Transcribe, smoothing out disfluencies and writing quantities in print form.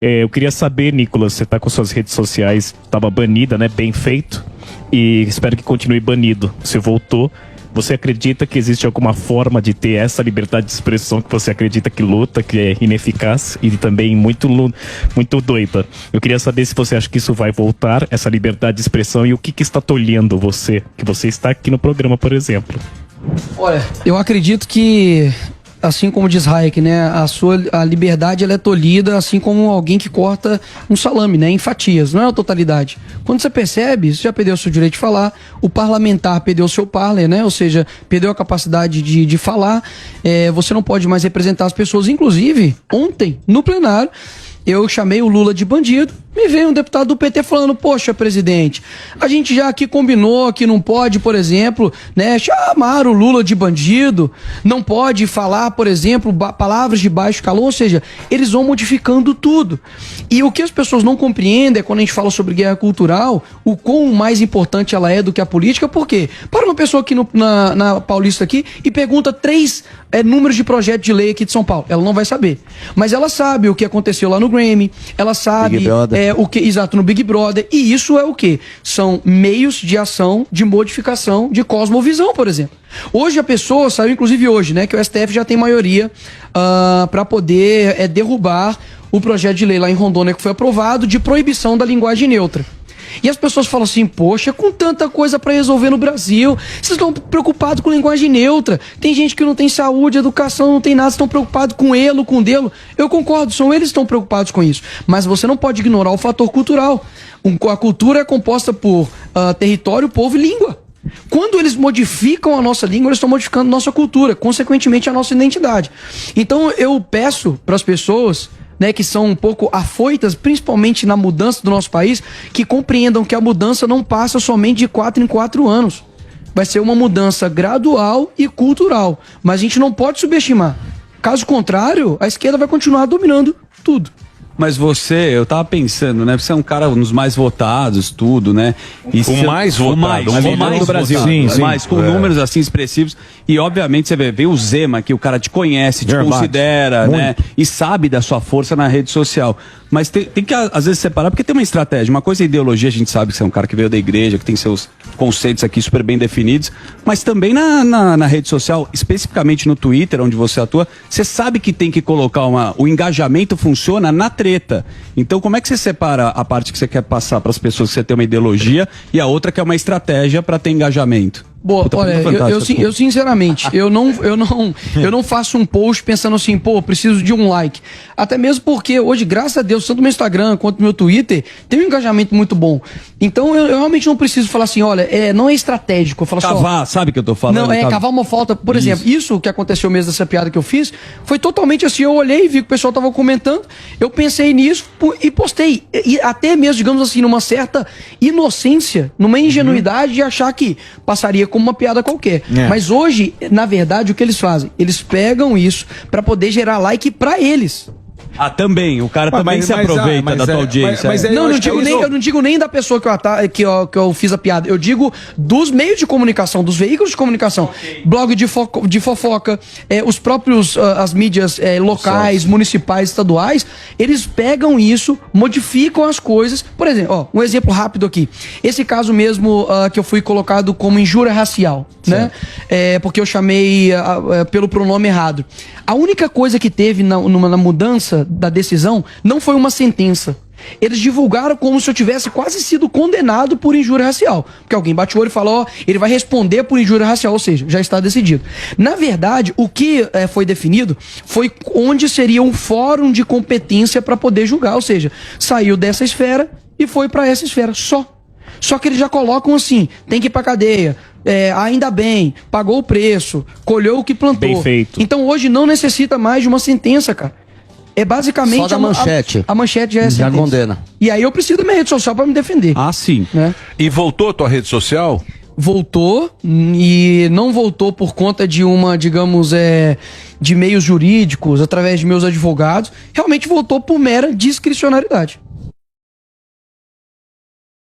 Eu queria saber, Nicolas, você está com suas redes sociais, estava banida, né? Bem feito. E espero que continue banido. Você voltou. Você acredita que existe alguma forma de ter essa liberdade de expressão que você acredita que luta, que é ineficaz e também muito doida? Eu queria saber se você acha que isso vai voltar, essa liberdade de expressão, e o que está tolhendo você, que você está aqui no programa, por exemplo. Olha, eu acredito que, assim como diz Hayek, né, a liberdade ela é tolhida, assim como alguém que corta um salame, né, em fatias, não é a totalidade. Quando você percebe, você já perdeu o seu direito de falar, o parlamentar perdeu o seu parler, né, ou seja, perdeu a capacidade de falar, você não pode mais representar as pessoas. Inclusive, ontem, no plenário, eu chamei o Lula de bandido, me veio um deputado do PT falando: poxa, presidente, a gente já aqui combinou que não pode, por exemplo, né, chamar o Lula de bandido, não pode falar, por exemplo, palavras de baixo calão, ou seja, eles vão modificando tudo. E o que as pessoas não compreendem é quando a gente fala sobre guerra cultural, o quão mais importante ela é do que a política. Por quê? Para uma pessoa aqui na Paulista aqui e pergunta 3 números de projeto de lei aqui de São Paulo, ela não vai saber. Mas ela sabe o que aconteceu lá no Grammy, ela sabe o que, exato, no Big Brother, e isso é o que? São meios de ação, de modificação, de cosmovisão, por exemplo. Hoje a pessoa saiu, inclusive hoje, né, que o STF já tem maioria para poder derrubar o projeto de lei lá em Rondônia que foi aprovado de proibição da linguagem neutra. E as pessoas falam assim: poxa, com tanta coisa para resolver no Brasil, vocês estão preocupados com linguagem neutra. Tem gente que não tem saúde, educação, não tem nada, estão preocupados com elo, com delo. Eu concordo, são eles que estão preocupados com isso. Mas você não pode ignorar o fator cultural. A cultura é composta por território, povo e língua. Quando eles modificam a nossa língua, eles estão modificando nossa cultura, consequentemente a nossa identidade. Então eu peço para as pessoas, né, que são um pouco afoitas, principalmente na mudança do nosso país, que compreendam que a mudança não passa somente de 4 em 4 anos. Vai ser uma mudança gradual e cultural, mas a gente não pode subestimar. Caso contrário, a esquerda vai continuar dominando tudo. Mas eu tava pensando, né? Você é um cara nos mais votados, tudo, né? E o mais votado, o mais do Brasil. Sim, mas com números assim expressivos. E obviamente você vê o Zema, que o cara te conhece, te considera, né? E sabe da sua força na rede social. Mas tem que, às vezes, separar, porque tem uma estratégia. Uma coisa é ideologia, a gente sabe que você é um cara que veio da igreja, que tem seus conceitos aqui super bem definidos. Mas também na rede social, especificamente no Twitter, onde você atua, você sabe que tem que colocar o engajamento funciona na treta. Então, como é que você separa a parte que você quer passar para as pessoas que você tem uma ideologia e a outra que é uma estratégia para ter engajamento? Boa, olha, eu sinceramente, eu não faço um post pensando assim, pô, preciso de um like. Até mesmo porque hoje, graças a Deus, tanto no meu Instagram quanto no meu Twitter, tem um engajamento muito bom. Então eu realmente não preciso falar assim, olha, não é estratégico. Eu falo cavar, sabe o que eu tô falando? Não, cavar uma falta. Por exemplo, isso que aconteceu mesmo dessa piada que eu fiz, foi totalmente assim, eu olhei, vi que o pessoal tava comentando, eu pensei nisso e postei. E até mesmo, digamos assim, numa certa inocência, numa ingenuidade de achar que passaria como uma piada qualquer. Mas hoje, na verdade, o que eles fazem? Eles pegam isso pra poder gerar like pra eles. Ah, também. O cara também se aproveita da tua audiência. Eu não digo nem da pessoa que eu fiz a piada. Eu digo dos meios de comunicação, dos veículos de comunicação. Blog de fofoca, os próprios, as mídias locais, municipais, estaduais, eles pegam isso, modificam as coisas. Por exemplo, um exemplo rápido aqui. Esse caso mesmo que eu fui colocado como injúria racial, né? Porque eu chamei pelo pronome errado. A única coisa que teve na mudança da decisão não foi uma sentença. Eles divulgaram como se eu tivesse quase sido condenado por injúria racial. Porque alguém bate o olho e fala, ele vai responder por injúria racial, ou seja, já está decidido. Na verdade, o que foi definido foi onde seria um fórum de competência para poder julgar, ou seja, saiu dessa esfera e foi para essa esfera Só que eles já colocam assim, tem que ir pra cadeia, ainda bem, pagou o preço, colheu o que plantou. Bem feito. Então hoje não necessita mais de uma sentença, cara. É basicamente só da manchete. A manchete já é sentença. Já condena. E aí eu preciso da minha rede social pra me defender. Ah, sim. Né? E voltou a tua rede social? Voltou, e não voltou por conta de uma, digamos, de meios jurídicos, através de meus advogados. Realmente voltou por mera discricionariedade.